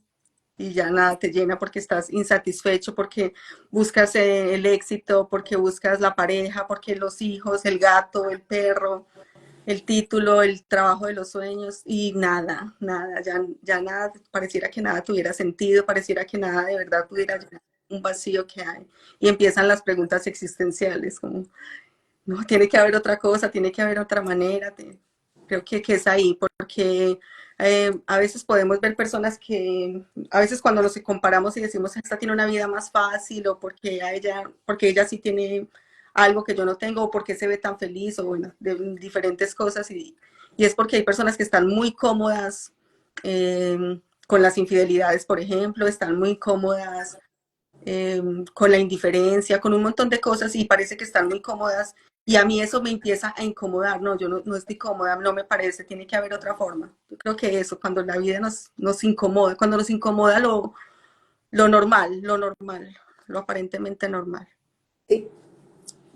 y ya nada te llena porque estás insatisfecho, porque buscas el éxito, porque buscas la pareja, porque los hijos, el gato, el perro, el título, el trabajo de los sueños y nada, ya nada, pareciera que nada tuviera sentido, pareciera que nada de verdad pudiera llenar un vacío que hay. Y empiezan las preguntas existenciales, como, no, tiene que haber otra cosa, tiene que haber otra manera. Creo que es ahí, porque a veces podemos ver personas que, a veces cuando nos comparamos y decimos, esta tiene una vida más fácil, o porque ella sí tiene algo que yo no tengo, o porque se ve tan feliz, o bueno, de diferentes cosas, y es porque hay personas que están muy cómodas con las infidelidades, por ejemplo, están muy cómodas con la indiferencia, con un montón de cosas y parece que están muy cómodas y a mí eso me empieza a incomodar, no, yo no estoy cómoda, no me parece, tiene que haber otra forma. Yo creo que eso, cuando la vida nos incomoda, cuando nos incomoda lo normal, lo aparentemente normal. Sí,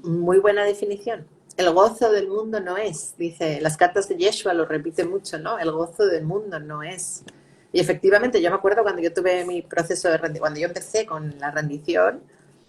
muy buena definición. El gozo del mundo no es, dice, las cartas de Yeshua lo repite mucho, ¿no? El gozo del mundo no es. Y efectivamente, yo me acuerdo cuando yo tuve mi proceso de rendición, cuando yo empecé con la rendición,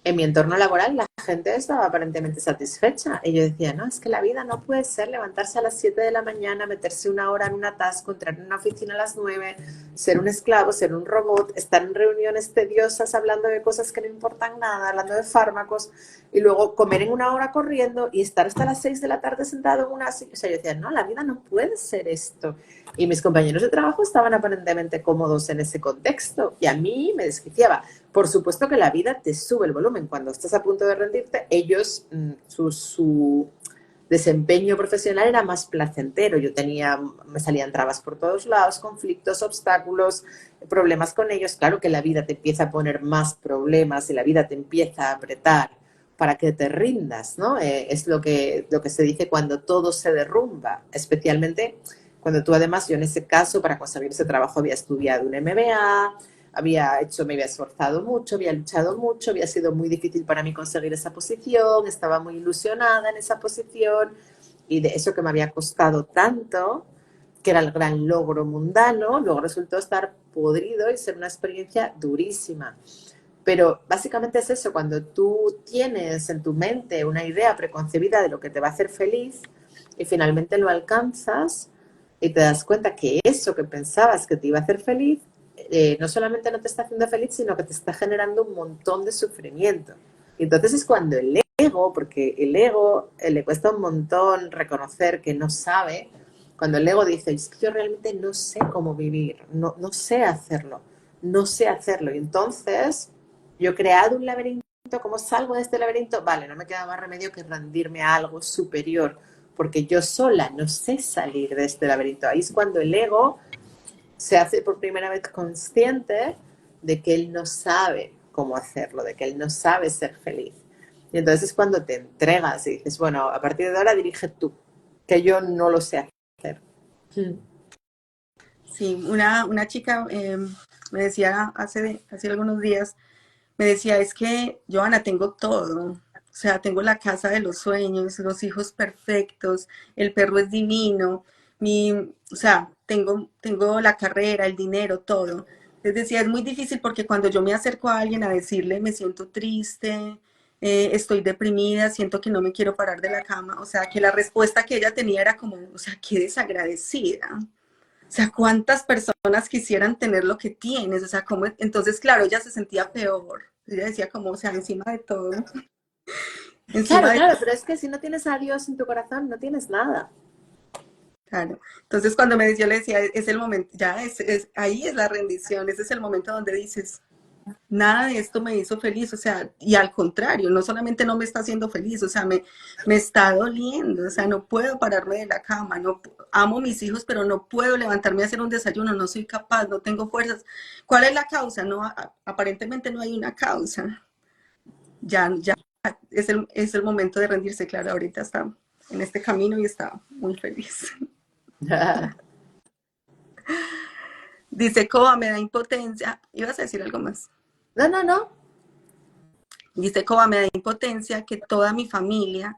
en mi entorno laboral la gente estaba aparentemente satisfecha. Y yo decía, no, es que la vida no puede ser levantarse a las 7 de la mañana, meterse una hora en un atasco, entrar en una oficina a las 9, ser un esclavo, ser un robot, estar en reuniones tediosas hablando de cosas que no importan nada, hablando de fármacos, y luego comer en una hora corriendo y estar hasta las 6 de la tarde sentado en una silla. O sea, yo decía, no, la vida no puede ser esto. Y mis compañeros de trabajo estaban aparentemente cómodos en ese contexto y a mí me desquiciaba. Por supuesto que la vida te sube el volumen. Cuando estás a punto de rendirte, ellos, su desempeño profesional era más placentero. Me salían trabas por todos lados, conflictos, obstáculos, problemas con ellos. Claro que la vida te empieza a poner más problemas y la vida te empieza a apretar para que te rindas, ¿no? Es lo que se dice cuando todo se derrumba, especialmente cuando tú además, yo en ese caso, para conseguir ese trabajo había estudiado un MBA, me había esforzado mucho, había luchado mucho, había sido muy difícil para mí conseguir esa posición, estaba muy ilusionada en esa posición y de eso que me había costado tanto, que era el gran logro mundano, luego resultó estar podrido y ser una experiencia durísima. Pero básicamente es eso, cuando tú tienes en tu mente una idea preconcebida de lo que te va a hacer feliz y finalmente lo alcanzas y te das cuenta que eso que pensabas que te iba a hacer feliz, no solamente no te está haciendo feliz, sino que te está generando un montón de sufrimiento. Y entonces es cuando el ego, porque el ego le cuesta un montón reconocer que no sabe, cuando el ego dice, es que yo realmente no sé cómo vivir, no sé hacerlo, no sé hacerlo. Y entonces yo he creado un laberinto ¿cómo salgo de este laberinto? Vale, no me queda más remedio que rendirme a algo superior, porque yo sola no sé salir de este laberinto. Ahí es cuando el ego se hace por primera vez consciente de que él no sabe cómo hacerlo, de que él no sabe ser feliz. Y entonces es cuando te entregas y dices, bueno, a partir de ahora dirige tú, que yo no lo sé hacer. Sí, una chica me decía hace algunos días, me decía, es que, Joana, tengo todo. O sea, tengo la casa de los sueños, los hijos perfectos, el perro es divino, o sea, tengo la carrera, el dinero, todo. Les decía, es muy difícil porque cuando yo me acerco a alguien a decirle, me siento triste, estoy deprimida, siento que no me quiero parar de la cama, o sea, que la respuesta que ella tenía era como, o sea, qué desagradecida. O sea, ¿cuántas personas quisieran tener lo que tienes? O sea, ¿cómo? Entonces, claro, ella se sentía peor. Ella decía como, o sea, encima de todo, encima Claro, de claro, todo, pero es que si no tienes a Dios en tu corazón, no tienes nada. claro. Entonces, cuando me decía, yo le decía, es el momento, ya ahí es la rendición, ese es el momento donde dices, nada de esto me hizo feliz, o sea, y al contrario, no solamente no me está haciendo feliz, o sea, me está doliendo, o sea, no puedo pararme de la cama, no, amo a mis hijos, pero no puedo levantarme a hacer un desayuno, no soy capaz, no tengo fuerzas. ¿Cuál es la causa? No, aparentemente no hay una causa. Ya es el momento de rendirse, claro, ahorita está en este camino y está muy feliz. Dice, Coba, me da impotencia. ¿Ibas a decir algo más? No, no, no. Dice, Coba, me da impotencia que toda mi familia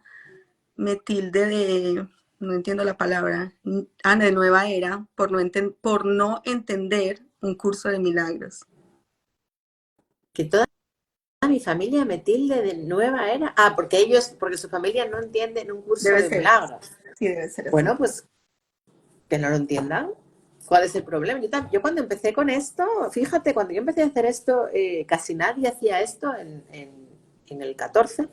me tilde de, no entiendo la palabra, de nueva era, por no entender un curso de milagros. Que toda mi familia me tilde de nueva era. Ah, porque su familia no entiende en un curso Debe de ser, milagros. sí, debe ser así. Bueno, pues que no lo entiendan. ¿Cuál es el problema? Yo cuando empecé con esto, fíjate, cuando yo empecé a hacer esto, casi nadie hacía esto en el 14.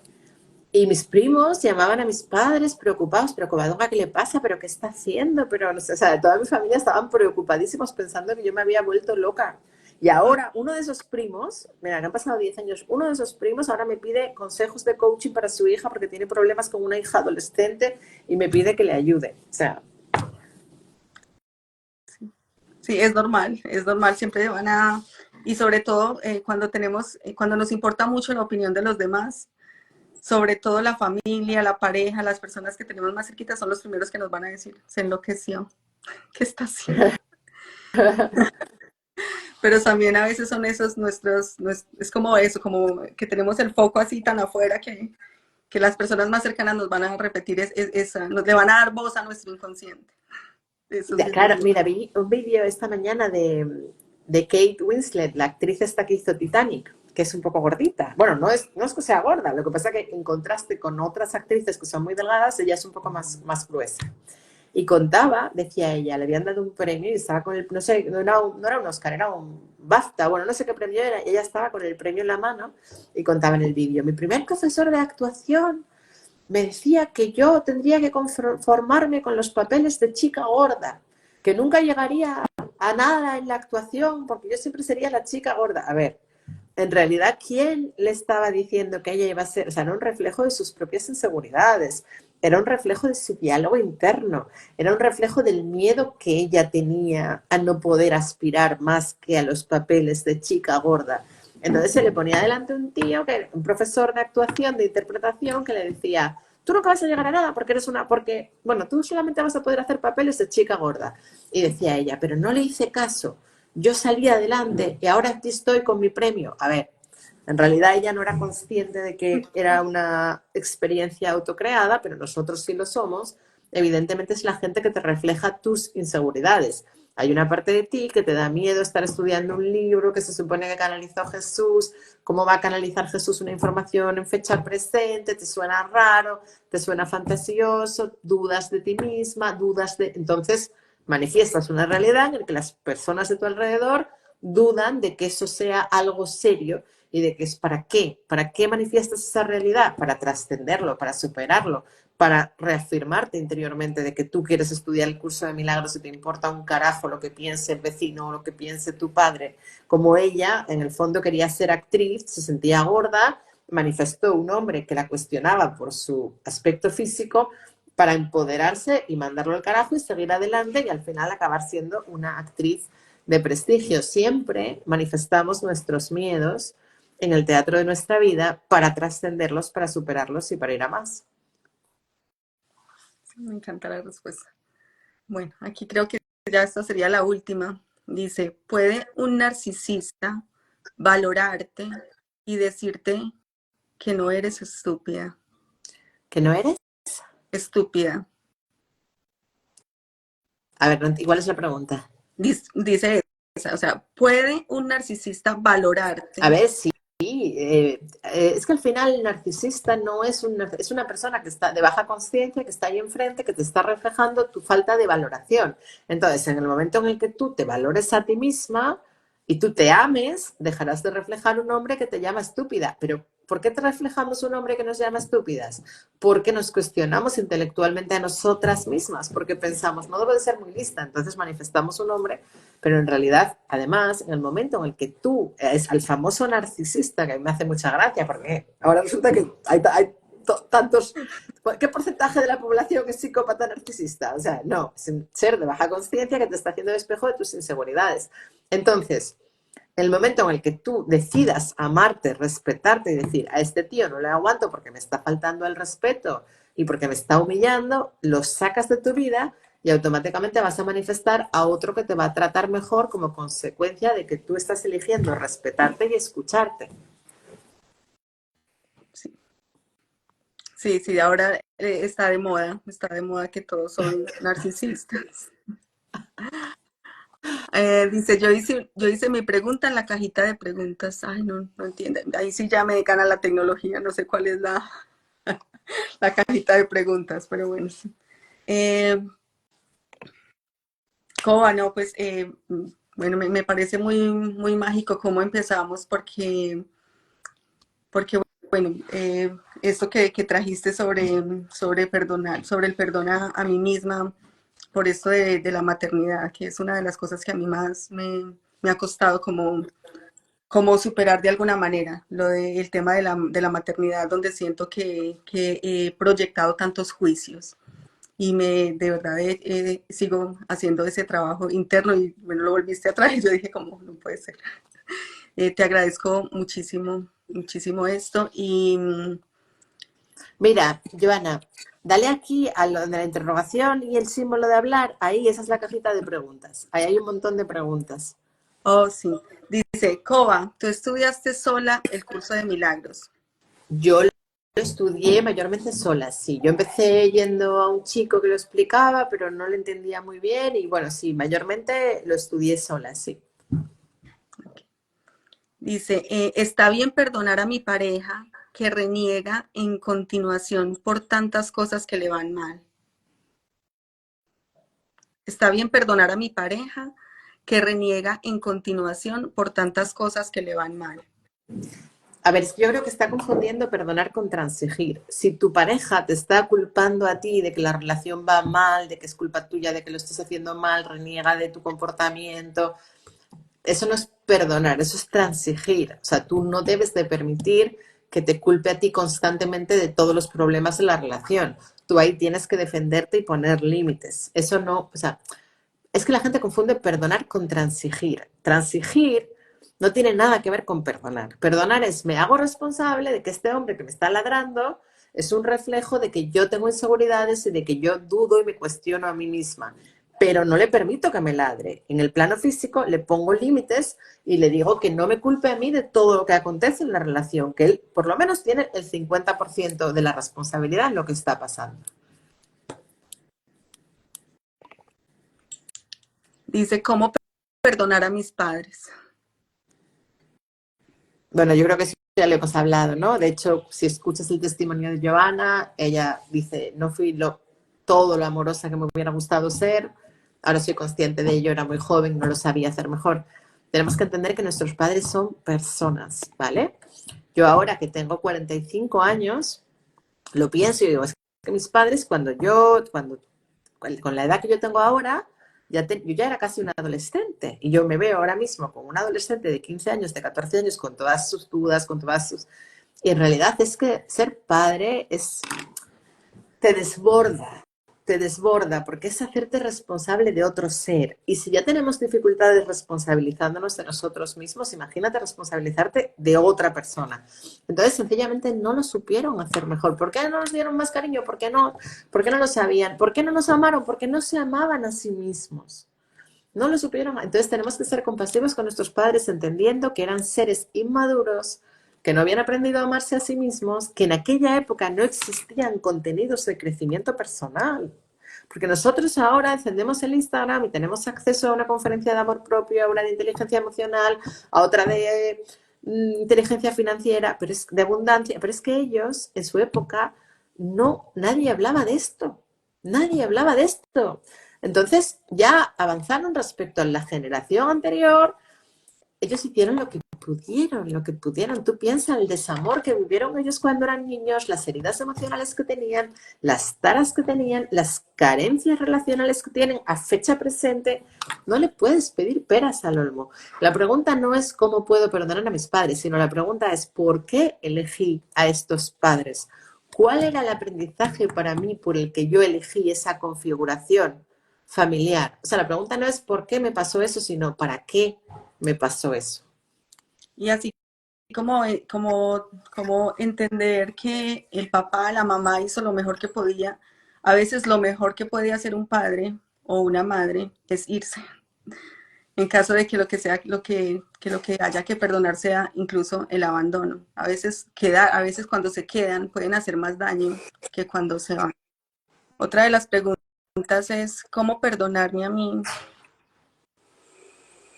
Y mis primos llamaban a mis padres preocupados, pero Covadonga, ¿qué le pasa? ¿Pero qué está haciendo? Pero, no sé, o sea, toda mi familia estaban preocupadísimos pensando que yo me había vuelto loca. Y ahora uno de esos primos, mira, que han pasado 10 años, uno de esos primos ahora me pide consejos de coaching para su hija porque tiene problemas con una hija adolescente y me pide que le ayude. O sea, Sí, es normal, siempre van a, y sobre todo cuando nos importa mucho la opinión de los demás, sobre todo la familia, la pareja, las personas que tenemos más cerquitas son los primeros que nos van a decir, se enloqueció, ¿qué está haciendo? Pero también a veces son esos es como eso, como que tenemos el foco así tan afuera que las personas más cercanas nos van a repetir esa, nos le van a dar voz a nuestro inconsciente. Eso sí es claro, verdad. mira, vi un vídeo esta mañana de Kate Winslet, la actriz esta que hizo Titanic, que es un poco gordita. Bueno, no es que sea gorda, lo que pasa es que en contraste con otras actrices que son muy delgadas, ella es un poco más gruesa. Y contaba, decía ella, le habían dado un premio y estaba con el, no sé, no era un Oscar, era un BAFTA, bueno, no sé qué premio era, y ella estaba con el premio en la mano y contaba en el vídeo, mi primer profesor de actuación me decía que yo tendría que conformarme con los papeles de chica gorda, que nunca llegaría a nada en la actuación porque yo siempre sería la chica gorda. A ver, en realidad, ¿quién le estaba diciendo que ella iba a ser? O sea, era un reflejo de sus propias inseguridades, era un reflejo de su diálogo interno, era un reflejo del miedo que ella tenía a no poder aspirar más que a los papeles de chica gorda. Entonces se le ponía delante un tío, un profesor de actuación, de interpretación, que le decía, tú nunca vas a llegar a nada bueno, tú solamente vas a poder hacer papeles de chica gorda. Y decía ella, pero no le hice caso, yo salí adelante y ahora aquí estoy con mi premio. A ver, en realidad ella no era consciente de que era una experiencia autocreada, pero nosotros sí lo somos. Evidentemente es la gente que te refleja tus inseguridades. Hay una parte de ti que te da miedo estar estudiando un libro que se supone que canalizó Jesús. ¿Cómo va a canalizar Jesús una información en fecha presente? Te suena raro, te suena fantasioso, dudas de ti misma, dudas de... Entonces manifiestas una realidad en la que las personas de tu alrededor dudan de que eso sea algo serio y de que es para qué manifiestas esa realidad, para trascenderlo, para superarlo, para reafirmarte interiormente de que tú quieres estudiar el curso de milagros y te importa un carajo lo que piense el vecino o lo que piense tu padre. Como ella, en el fondo, quería ser actriz, se sentía gorda manifestó un hombre que la cuestionaba por su aspecto físico para empoderarse y mandarlo al carajo y seguir adelante y al final acabar siendo una actriz de prestigio. Siempre manifestamos nuestros miedos en el teatro de nuestra vida para trascenderlos, para superarlos y para ir a más. Sí, me encanta la respuesta. Bueno, aquí creo que ya esta sería la última. Dice, ¿puede un narcisista valorarte y decirte que no eres estúpida? ¿Que no eres? Estúpida. A ver, igual es la pregunta. Dice esa, o sea, ¿puede un narcisista A valorarte? ver, sí. Es que al final el narcisista no es una persona que está de baja conciencia, que está ahí enfrente, que te está reflejando tu falta de valoración. Entonces, en el momento en el que tú te valores a ti misma y tú te ames, dejarás de reflejar un hombre que te llama estúpida. Pero ¿por qué te reflejamos un hombre que nos llama estúpidas? Porque nos cuestionamos intelectualmente a nosotras mismas, porque pensamos, no debo de ser muy lista, entonces manifestamos un hombre, pero en realidad, además, en el momento en el que tú es al famoso narcisista, que me hace mucha gracia, porque ahora resulta que hay tantos... ¿Qué porcentaje de la población es psicópata narcisista? O sea, no, es un ser de baja conciencia que te está haciendo el espejo de tus inseguridades. Entonces, el momento en el que tú decidas amarte, respetarte y decir, a este tío no le aguanto porque me está faltando el respeto y porque me está humillando, lo sacas de tu vida y automáticamente vas a manifestar a otro que te va a tratar mejor como consecuencia de que tú estás eligiendo respetarte y escucharte. Sí, sí, sí, ahora está de moda que todos son narcisistas. Dice, yo hice mi pregunta en la cajita de preguntas. Ay, no, no entiendo. Ahí sí ya me gana la tecnología, no sé cuál es la cajita de preguntas, pero bueno. Sí. Eh, Coba, no, pues, bueno, me parece muy, muy mágico cómo empezamos, porque bueno, esto que trajiste sobre perdonar, sobre el perdón a mí misma, por esto de la maternidad, que es una de las cosas que a mí más me ha costado como superar de alguna manera, lo del tema de la maternidad, donde siento que he proyectado tantos juicios y de verdad sigo haciendo ese trabajo interno y bueno, lo volviste a traer, yo dije como no puede ser. Te agradezco muchísimo, muchísimo esto y Mira, Joana, dale aquí a lo de la interrogación y el símbolo de hablar. Ahí, esa es la cajita de preguntas. Ahí hay un montón de preguntas. oh sí, dice, Coba, tú estudiaste sola el curso de milagros. Yo lo estudié mayormente sola, sí. Yo empecé yendo a un chico que lo explicaba, pero no lo entendía muy bien y bueno, sí, mayormente lo estudié sola, sí. Dice, está bien perdonar a mi pareja que reniega en continuación por tantas cosas que le van mal. Está bien perdonar a mi pareja que reniega en continuación por tantas cosas que le van mal. A ver, es que yo creo que está confundiendo perdonar con transigir. Si tu pareja te está culpando a ti de que la relación va mal, de que es culpa tuya, de que lo estás haciendo mal, reniega de tu comportamiento, eso no es perdonar, eso es transigir. O sea, tú no debes de permitir que te culpe a ti constantemente de todos los problemas de la relación. Tú ahí tienes que defenderte y poner límites. Eso no, o sea, es que la gente confunde perdonar con transigir. Transigir no tiene nada que ver con perdonar. Perdonar es me hago responsable de que este hombre que me está ladrando es un reflejo de que yo tengo inseguridades y de que yo dudo y me cuestiono a mí misma. Pero no le permito que me ladre. En el plano físico le pongo límites y le digo que no me culpe a mí de todo lo que acontece en la relación, que él por lo menos tiene el 50% de la responsabilidad en lo que está pasando. Dice, ¿cómo perdonar a mis padres? Bueno, yo creo que sí, ya lo hemos hablado, ¿no? De hecho, si escuchas el testimonio de Giovanna, ella dice, no fui todo lo amorosa que me hubiera gustado ser, ahora soy consciente de ello, era muy joven, no lo sabía hacer mejor. Tenemos que entender que nuestros padres son personas, ¿vale? Yo ahora que tengo 45 años, lo pienso y digo, es que mis padres, con la edad que yo tengo ahora, yo ya era casi una adolescente y yo me veo ahora mismo como una adolescente de 15 años, de 14 años, con todas sus dudas, con todas sus... Y en realidad es que ser padre te desborda, te desborda, porque es hacerte responsable de otro ser. Y si ya tenemos dificultades responsabilizándonos de nosotros mismos, imagínate responsabilizarte de otra persona. Entonces, sencillamente no lo supieron hacer mejor. ¿Por qué no nos dieron más cariño? ¿Por qué no lo sabían? ¿Por qué no nos amaron? Porque no se amaban a sí mismos. No lo supieron. Entonces tenemos que ser compasivos con nuestros padres, entendiendo que eran seres inmaduros, que no habían aprendido a amarse a sí mismos, que en aquella época no existían contenidos de crecimiento personal. Porque nosotros ahora encendemos el Instagram y tenemos acceso a una conferencia de amor propio, a una de inteligencia emocional, a otra de inteligencia financiera, pero es de abundancia. Pero es que ellos, en su época, no, nadie hablaba de esto. Nadie hablaba de esto. Entonces ya avanzaron respecto a la generación anterior, ellos hicieron lo que pudieron, lo que pudieron. Tú piensas el desamor que vivieron ellos cuando eran niños, las heridas emocionales que tenían, las taras que tenían, las carencias relacionales que tienen a fecha presente. No le puedes pedir peras al olmo. La pregunta no es cómo puedo perdonar a mis padres, sino la pregunta es ¿por qué elegí a estos padres? ¿Cuál era el aprendizaje para mí por el que yo elegí esa configuración familiar? O sea, la pregunta no es por qué me pasó eso, sino para qué me pasó eso. Y así como entender que el papá, la mamá hizo lo mejor que podía. A veces lo mejor que puede hacer un padre o una madre es irse. En caso de que lo que sea, lo que haya que perdonar sea incluso el abandono. A veces cuando se quedan pueden hacer más daño que cuando se van. Otra de las preguntas es cómo perdonarme a mí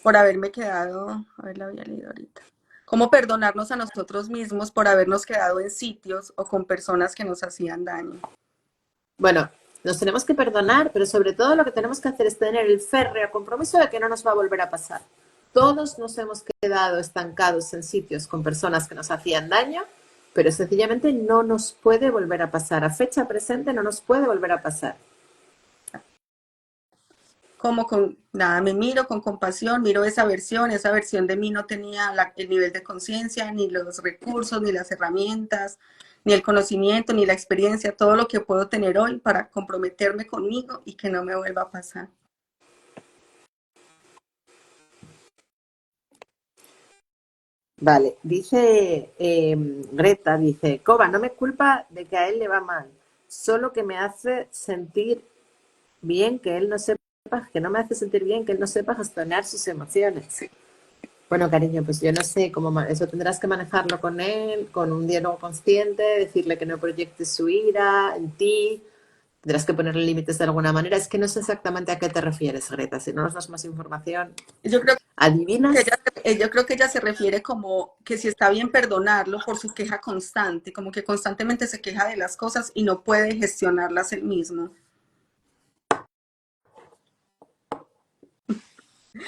por haberme quedado, a ver, la había leído ahorita. Cómo perdonarnos a nosotros mismos por habernos quedado en sitios o con personas que nos hacían daño. Bueno, nos tenemos que perdonar, pero sobre todo lo que tenemos que hacer es tener el férreo compromiso de que no nos va a volver a pasar. Todos nos hemos quedado estancados en sitios con personas que nos hacían daño, pero sencillamente no nos puede volver a pasar. A fecha presente no nos puede volver a pasar. Como con nada, me miro con compasión, miro esa versión de mí no tenía el nivel de conciencia, ni los recursos, ni las herramientas, ni el conocimiento, ni la experiencia, todo lo que puedo tener hoy para comprometerme conmigo y que no me vuelva a pasar. Vale, dice Greta, dice, Coba, no me culpa de que a él le va mal, solo que me hace sentir bien que él no sepa, que no me hace sentir bien que él no sepa gestionar sus emociones. Sí. Bueno, cariño, pues yo no sé cómo eso tendrás que manejarlo con él, con un diálogo consciente, decirle que no proyectes su ira en ti, tendrás que ponerle límites de alguna manera. Es que no sé exactamente a qué te refieres, Greta. Si no nos das más información, Yo creo que ¿adivinas? yo creo que ella se refiere como que si está bien perdonarlo por su queja constante, como que constantemente se queja de las cosas y no puede gestionarlas él mismo.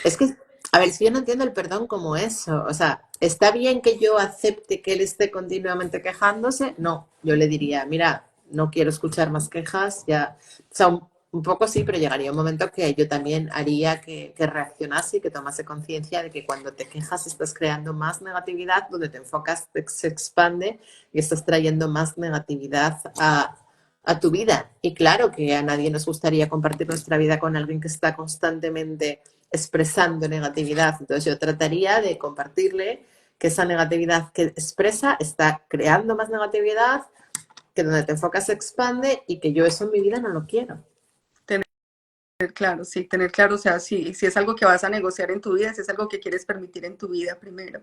Es que, a ver, si yo no entiendo el perdón como eso. O sea, ¿está bien que yo acepte que él esté continuamente quejándose? No, yo le diría, mira, no quiero escuchar más quejas, ya. O sea, un poco sí, pero llegaría un momento que yo también haría que reaccionase y que tomase conciencia de que cuando te quejas estás creando más negatividad, donde te enfocas se expande y estás trayendo más negatividad a tu vida. Y claro que a nadie nos gustaría compartir nuestra vida con alguien que está constantemente expresando negatividad. Entonces yo trataría de compartirle que esa negatividad que expresa está creando más negatividad, que donde te enfocas se expande y que yo eso en mi vida no lo quiero. Tener claro, sí, tener claro, o sea, si es algo que vas a negociar en tu vida, si es algo que quieres permitir en tu vida primero.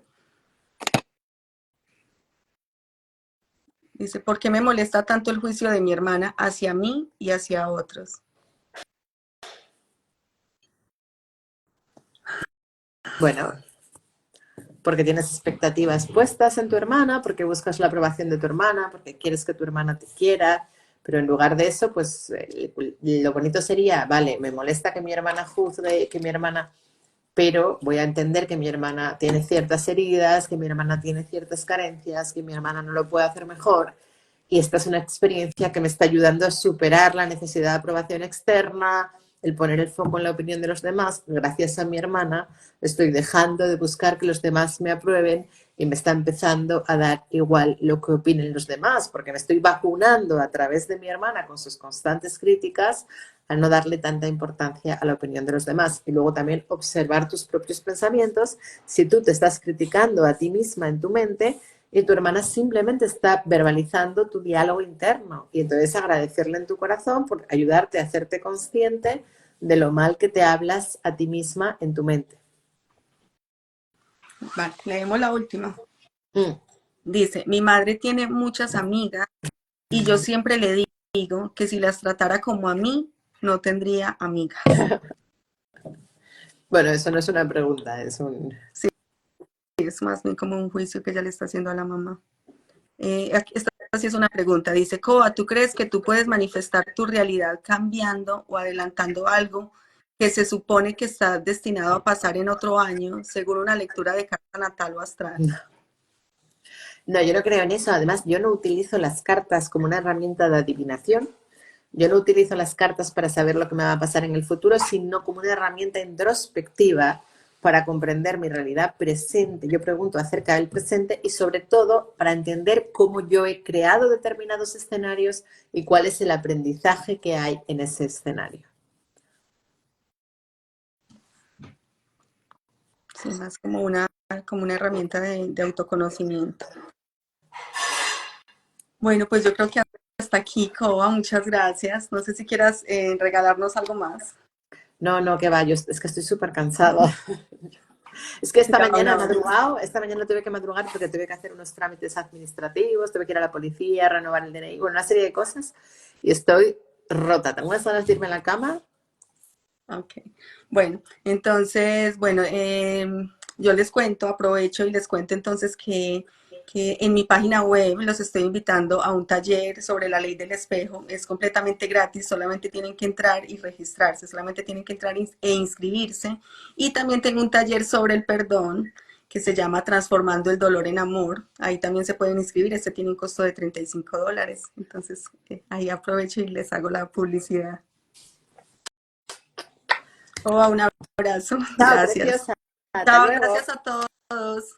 Dice, ¿por qué me molesta tanto el juicio de mi hermana hacia mí y hacia otros? Bueno, porque tienes expectativas puestas en tu hermana, porque buscas la aprobación de tu hermana, porque quieres que tu hermana te quiera, pero en lugar de eso, pues lo bonito sería, vale, me molesta que mi hermana juzgue, que mi hermana, pero voy a entender que mi hermana tiene ciertas heridas, que mi hermana tiene ciertas carencias, que mi hermana no lo puede hacer mejor. Y esta es una experiencia que me está ayudando a superar la necesidad de aprobación externa, el poner el foco en la opinión de los demás, gracias a mi hermana, estoy dejando de buscar que los demás me aprueben y me está empezando a dar igual lo que opinen los demás, porque me estoy vacunando a través de mi hermana con sus constantes críticas a no darle tanta importancia a la opinión de los demás. Y luego también observar tus propios pensamientos. Si tú te estás criticando a ti misma en tu mente y tu hermana simplemente está verbalizando tu diálogo interno, y entonces agradecerle en tu corazón por ayudarte a hacerte consciente de lo mal que te hablas a ti misma en tu mente. Vale, leemos la última. Mm. Dice, mi madre tiene muchas amigas y yo siempre le digo que si las tratara como a mí, no tendría amigas. Bueno, eso no es una pregunta, es un... Sí, es más bien como un juicio que ella le está haciendo a la mamá. Esta sí es una pregunta. Dice, Coa, ¿tú crees que tú puedes manifestar tu realidad cambiando o adelantando algo que se supone que está destinado a pasar en otro año, según una lectura de carta natal o astral? No, yo no creo en eso. Además, yo no utilizo las cartas como una herramienta de adivinación. Yo no utilizo las cartas para saber lo que me va a pasar en el futuro, sino como una herramienta introspectiva para comprender mi realidad presente. Yo pregunto acerca del presente y sobre todo para entender cómo yo he creado determinados escenarios y cuál es el aprendizaje que hay en ese escenario. Sí, más como una herramienta de autoconocimiento. Bueno, pues yo creo que hasta aquí, Coa, muchas gracias. No sé si quieras regalarnos algo más. No, no, que va, yo es que estoy súper cansada. Es que esta Ya mañana he hablamos. madrugado, esta mañana tuve que madrugar porque tuve que hacer unos trámites administrativos, tuve que ir a la policía, renovar el DNI, bueno, una serie de cosas y estoy rota. Tengo unas ganas de irme a la cama. Ok. Bueno, entonces, bueno, yo les cuento, aprovecho y les cuento entonces que en mi página web los estoy invitando a un taller sobre la ley del espejo. Es completamente gratis, solamente tienen que entrar y registrarse, solamente tienen que entrar e inscribirse. Y también tengo un taller sobre el perdón que se llama Transformando el dolor en amor. Ahí también se pueden inscribir, este tiene un costo de $35. Entonces, ahí aprovecho y les hago la publicidad. Oh, un abrazo. Chao, Gracias. preciosa. Hasta Chao, luego. gracias a todos.